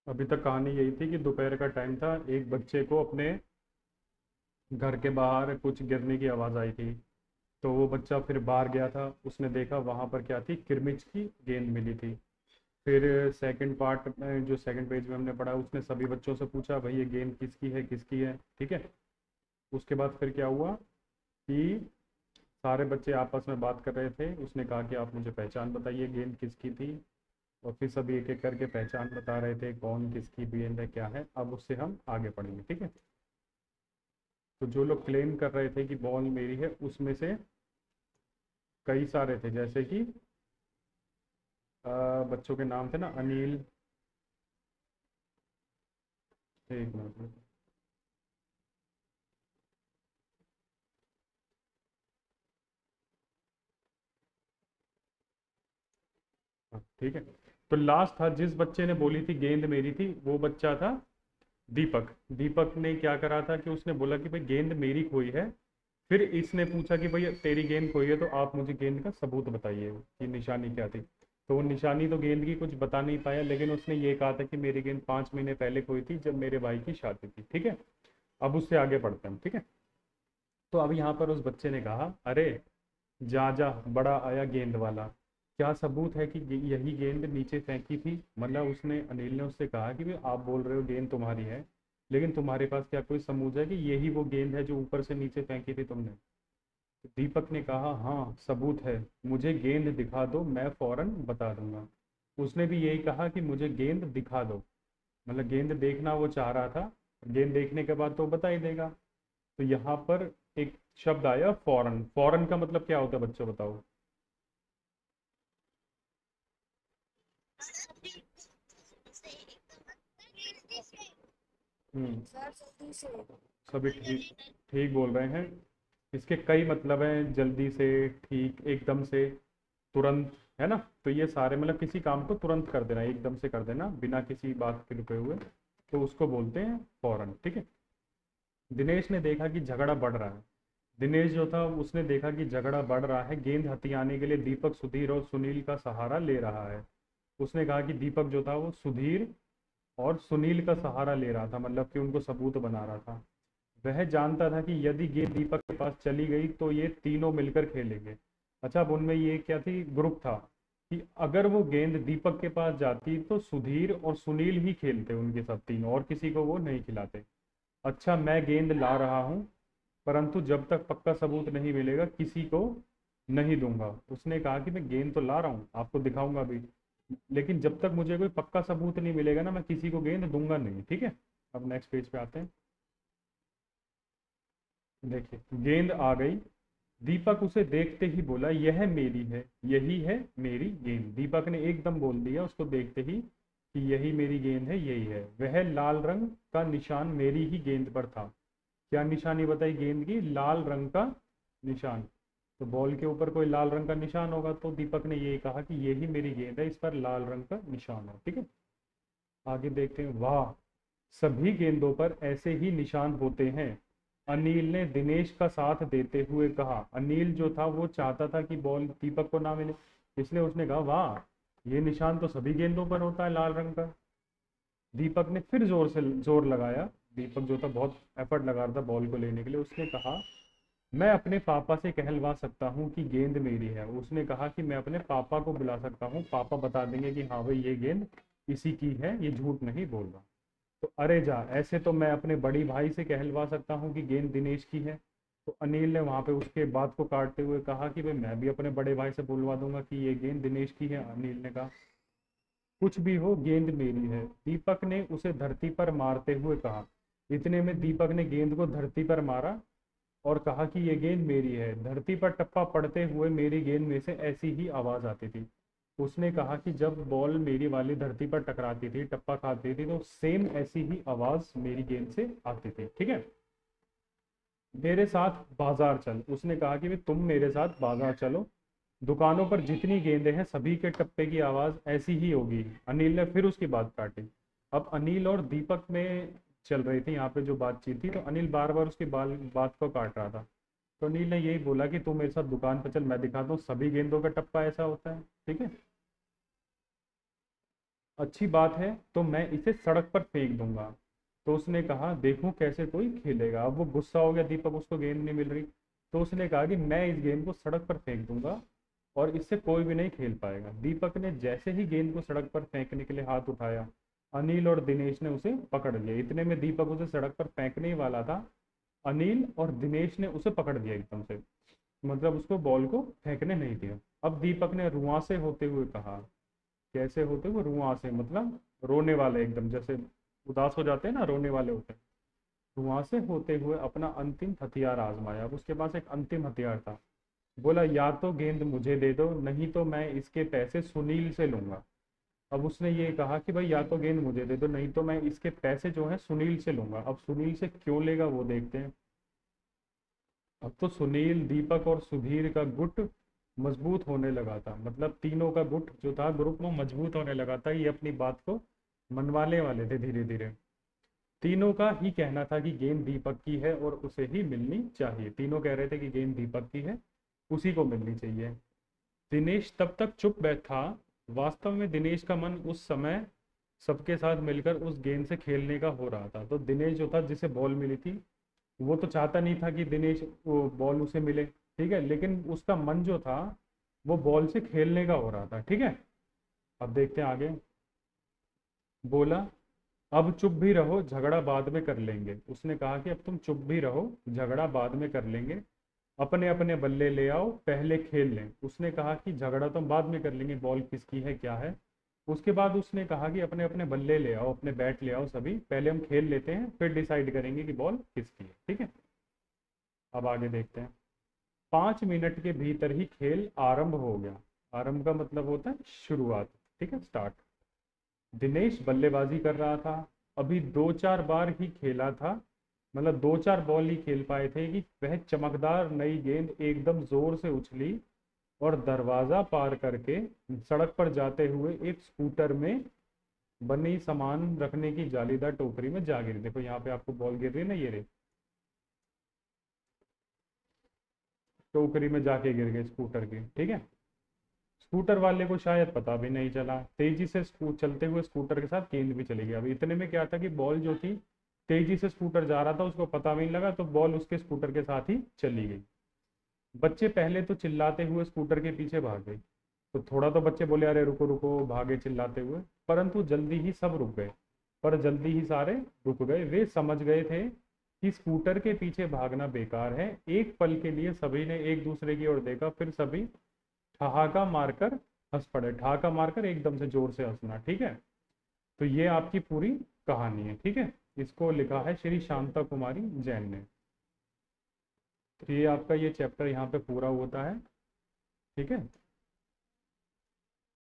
अभी तक कहानी यही थी कि दोपहर का टाइम था, एक बच्चे को अपने घर के बाहर कुछ गिरने की आवाज़ आई थी। तो वो बच्चा फिर बाहर गया था, उसने देखा वहाँ पर क्या थी, किरमिच की गेंद मिली थी। फिर सेकंड पार्ट में, जो सेकंड पेज में हमने पढ़ा, उसने सभी बच्चों से पूछा भाई ये गेंद किसकी है, किसकी है, ठीक है। उसके बाद फिर क्या हुआ कि सारे बच्चे आपस में बात कर रहे थे, उसने कहा कि आप मुझे पहचान बताइए गेंद किसकी थी। और फिर सभी एक एक करके पहचान बता रहे थे कौन किसकी गेंद है, क्या है। अब उससे हम आगे पढ़ेंगे, ठीक है। तो जो लोग क्लेम कर रहे थे कि बॉल मेरी है, उसमें से कई सारे थे, जैसे कि बच्चों के नाम थे ना, अनिल। एक मिनट। हाँ, ठीक है। तो लास्ट था जिस बच्चे ने बोली थी गेंद मेरी थी, वो बच्चा था दीपक। दीपक ने क्या करा था कि उसने बोला कि भाई गेंद मेरी खोई है। फिर इसने पूछा कि भाई तेरी गेंद खोई है तो आप मुझे गेंद का सबूत बताइए कि निशानी क्या थी। तो वो निशानी तो गेंद की कुछ बता नहीं पाया, लेकिन उसने ये कहा था कि मेरी गेंद 5 महीने पहले खोई थी जब मेरे भाई की शादी थी, ठीक है। अब उससे आगे बढ़ते हैं, ठीक है। तो अब यहाँ पर उस बच्चे ने कहा, अरे जा जा बड़ा आया गेंद वाला, क्या सबूत है कि यही गेंद नीचे फेंकी थी। मतलब उसने, अनिल ने उससे कहा कि भाई आप बोल रहे हो गेंद तुम्हारी है, लेकिन तुम्हारे पास क्या कोई सबूत है कि यही वो गेंद है जो ऊपर से नीचे फेंकी थी तुमने। तो दीपक ने कहा, हाँ सबूत है, मुझे गेंद दिखा दो, मैं फौरन बता दूंगा। उसने भी यही कहा कि मुझे गेंद दिखा दो। मतलब गेंद देखना वो चाह रहा था, गेंद देखने के बाद तो बता ही देगा। तो यहाँ पर एक शब्द आया फौरन। फौरन का मतलब क्या होता है बच्चों, बताओ। हम्म। सभी ठीक ठीक बोल रहे हैं। इसके कई मतलब हैं, जल्दी से, ठीक, एकदम से, तुरंत, है ना। तो ये सारे मतलब किसी काम को तुरंत कर देना, एकदम से कर देना, बिना किसी बात के रुके हुए, तो उसको बोलते हैं फौरन, ठीक है। दिनेश ने देखा कि झगड़ा बढ़ रहा है। दिनेश जो था उसने देखा कि झगड़ा बढ़ रहा है, गेंद हथियाने के लिए दीपक सुधीर और सुनील का सहारा ले रहा है। उसने कहा कि दीपक जो था वो सुधीर और सुनील का सहारा ले रहा था, मतलब कि उनको सबूत बना रहा था। वह जानता था कि यदि गेंद दीपक के पास चली गई तो ये तीनों मिलकर खेलेंगे। अच्छा, अब उनमें ये क्या थी, ग्रुप था, कि अगर वो गेंद दीपक के पास जाती तो सुधीर और सुनील ही खेलते उनके साथ, तीनों, और किसी को वो नहीं खिलाते। अच्छा, मैं गेंद ला रहा हूँ, परंतु जब तक पक्का सबूत नहीं मिलेगा किसी को नहीं दूंगा। उसने कहा कि मैं गेंद तो ला रहा हूँ, आपको दिखाऊंगा भी, लेकिन जब तक मुझे कोई पक्का सबूत नहीं मिलेगा ना, मैं किसी को गेंद दूंगा नहीं, ठीक है। अब नेक्स्ट पेज पे आते हैं। देखिए, गेंद आ गई। दीपक उसे देखते ही बोला, यह मेरी है, यही है मेरी गेंद। दीपक ने एकदम बोल दिया उसको देखते ही कि यही मेरी गेंद है, यही है। वह लाल रंग का निशान मेरी ही गेंद पर था। क्या निशानी बताई गेंद की, लाल रंग का निशान। तो बॉल के ऊपर कोई लाल रंग का निशान होगा, तो दीपक ने यही कहा कि यही मेरी गेंद है, इस पर लाल रंग का निशान है, ठीक है। आगे देखते हैं। वाह, सभी गेंदों पर ऐसे ही निशान होते हैं, अनिल ने दिनेश का साथ देते हुए कहा। अनिल जो था वो चाहता था कि बॉल दीपक को ना मिले, इसलिए उसने कहा, वाह, ये निशान तो सभी गेंदों पर होता है लाल रंग का। दीपक ने फिर जोर से जोर लगाया। दीपक जो था बहुत एफर्ट लगा रहा था बॉल को लेने के लिए। उसने कहा, मैं अपने पापा से कहलवा सकता हूँ कि गेंद मेरी है। उसने कहा कि मैं अपने पापा को बुला सकता हूँ, पापा बता देंगे कि हाँ भाई ये गेंद इसी की है, ये झूठ नहीं बोल रहा। तो अरे जा, ऐसे तो मैं अपने बड़ी भाई से कहलवा सकता हूँ कि गेंद दिनेश की है। तो अनिल ने वहां पे उसके बात को काटते हुए कहा कि भाई मैं भी अपने बड़े भाई से बुलवा दूंगा कि ये गेंद दिनेश की है। अनिल ने कहा, कुछ भी हो गेंद मेरी है, दीपक ने उसे धरती पर मारते हुए कहा। इतने में दीपक ने गेंद को धरती पर मारा और कहा कि ये गेंद मेरी है। धरती पर टप्पा पड़ते हुए मेरी गेंद में से ऐसी ही आवाज आती थी। उसने कहा कि जब बॉल मेरी वाली धरती पर टकराती थी, टप्पा खाती थी, तो सेम ऐसी ही आवाज मेरी गेंद से आती थी, ठीक है। मेरे साथ बाजार चल। उसने कहा कि भी तुम मेरे साथ बाजार चलो, दुकानों पर जितनी गेंदें हैं सभी के टप्पे की आवाज ऐसी ही होगी। अनिल ने फिर उसकी बात काटी। अब अनिल और दीपक में चल रही थी यहाँ पे जो बातचीत थी, तो अनिल बार बार उसकी बात को काट रहा था। तो अनिल ने यही बोला कि तू मेरे साथ दुकान पर चल, मैं दिखाता हूँ सभी गेंदों का टप्पा ऐसा होता है, ठीक है। अच्छी बात है तो मैं इसे सड़क पर फेंक दूंगा। तो उसने कहा देखूं कैसे कोई खेलेगा। अब वो गुस्सा हो गया दीपक, उसको गेंद नहीं मिल रही। तो उसने कहा कि मैं इस गेंद को सड़क पर फेंक दूंगा और इससे कोई भी नहीं खेल पाएगा। दीपक ने जैसे ही गेंद को सड़क पर फेंकने के लिए हाथ उठाया, अनिल और दिनेश ने उसे पकड़ लिया। इतने में दीपक उसे सड़क पर फेंकने ही वाला था, अनिल और दिनेश ने उसे पकड़ लिया एकदम से, मतलब उसको बॉल को फेंकने नहीं दिया। अब दीपक ने रुआं से होते हुए कहा, कैसे होते हुए? रुआं से मतलब रोने वाले, एकदम जैसे उदास हो जाते हैं ना, रोने वाले होते हैं। रुआं से होते हुए अपना अंतिम हथियार आजमाया। अब उसके पास एक अंतिम हथियार था। बोला या तो गेंद मुझे दे दो, नहीं तो मैं इसके पैसे सुनील से लूंगा। अब उसने ये कहा कि भाई या तो गेंद मुझे दे दो, नहीं तो मैं इसके पैसे जो है सुनील से लूंगा। अब सुनील से क्यों लेगा वो देखते हैं। अब तो सुनील, दीपक और सुधीर का गुट मजबूत होने लगा था, मतलब तीनों का गुट जो था ग्रुप में मजबूत होने लगा था। ये अपनी बात को मनवाने वाले थे धीरे धीरे। तीनों का ही कहना था कि गेंद दीपक की है और उसे ही मिलनी चाहिए। तीनों कह रहे थे कि गेंद दीपक की है, उसी को मिलनी चाहिए। दिनेश तब तक चुप बैठा था। वास्तव में दिनेश का मन उस समय सबके साथ मिलकर उस गेंद से खेलने का हो रहा था। तो दिनेश जो था, जिसे बॉल मिली थी, वो तो चाहता नहीं था कि दिनेश वो बॉल उसे मिले, ठीक है, लेकिन उसका मन जो था वो बॉल से खेलने का हो रहा था, ठीक है। अब देखते हैं आगे। बोला अब चुप भी रहो, झगड़ा बाद में कर लेंगे। उसने कहा कि अब तुम चुप भी रहो, झगड़ा बाद में कर लेंगे। अपने अपने बल्ले ले आओ, पहले खेल लें। उसने कहा कि झगड़ा तो हम बाद में कर लेंगे, बॉल किसकी है क्या है। उसके बाद उसने कहा कि अपने अपने बल्ले ले आओ, अपने बैट ले आओ सभी, पहले हम खेल लेते हैं फिर डिसाइड करेंगे कि बॉल किसकी है, ठीक है। अब आगे देखते हैं। 5 मिनट के भीतर ही खेल आरंभ हो गया। आरंभ का मतलब होता है शुरुआत, ठीक है, स्टार्ट। दिनेश बल्लेबाजी कर रहा था। अभी 2-4 बार ही खेला था, मतलब 2-4 बॉल ही खेल पाए थे कि वह चमकदार नई गेंद एकदम जोर से उछली और दरवाजा पार करके सड़क पर जाते हुए एक स्कूटर में बनी सामान रखने की जालीदार टोकरी में जा गिरी। देखो यहाँ पे आपको बॉल गिर रही है ना, ये रे, टोकरी में जाके गिर गई स्कूटर की, ठीक है। स्कूटर वाले को शायद पता भी नहीं चला। तेजी से चलते हुए स्कूटर के साथ गेंद भी चली गई। अब इतने में क्या था कि बॉल जो थी, तेजी से स्कूटर जा रहा था, उसको पता भी नहीं लगा, तो बॉल उसके स्कूटर के साथ ही चली गई। बच्चे पहले तो चिल्लाते हुए स्कूटर के पीछे भाग गए। तो थोड़ा तो बच्चे बोले अरे रुको रुको, भागे चिल्लाते हुए, परंतु जल्दी ही सब रुक गए। पर जल्दी ही सारे रुक गए। वे समझ गए थे कि स्कूटर के पीछे भागना बेकार है। एक पल के लिए सभी ने एक दूसरे की ओर देखा, फिर सभी ठहाका मारकर हंस पड़े। ठहाका मारकर एकदम से जोर से हंसना, ठीक है। तो ये आपकी पूरी कहानी है, ठीक है। इसको लिखा है श्री शांता कुमारी जैन ने। तो ये आपका ये चैप्टर यहाँ पे पूरा होता है, ठीक है।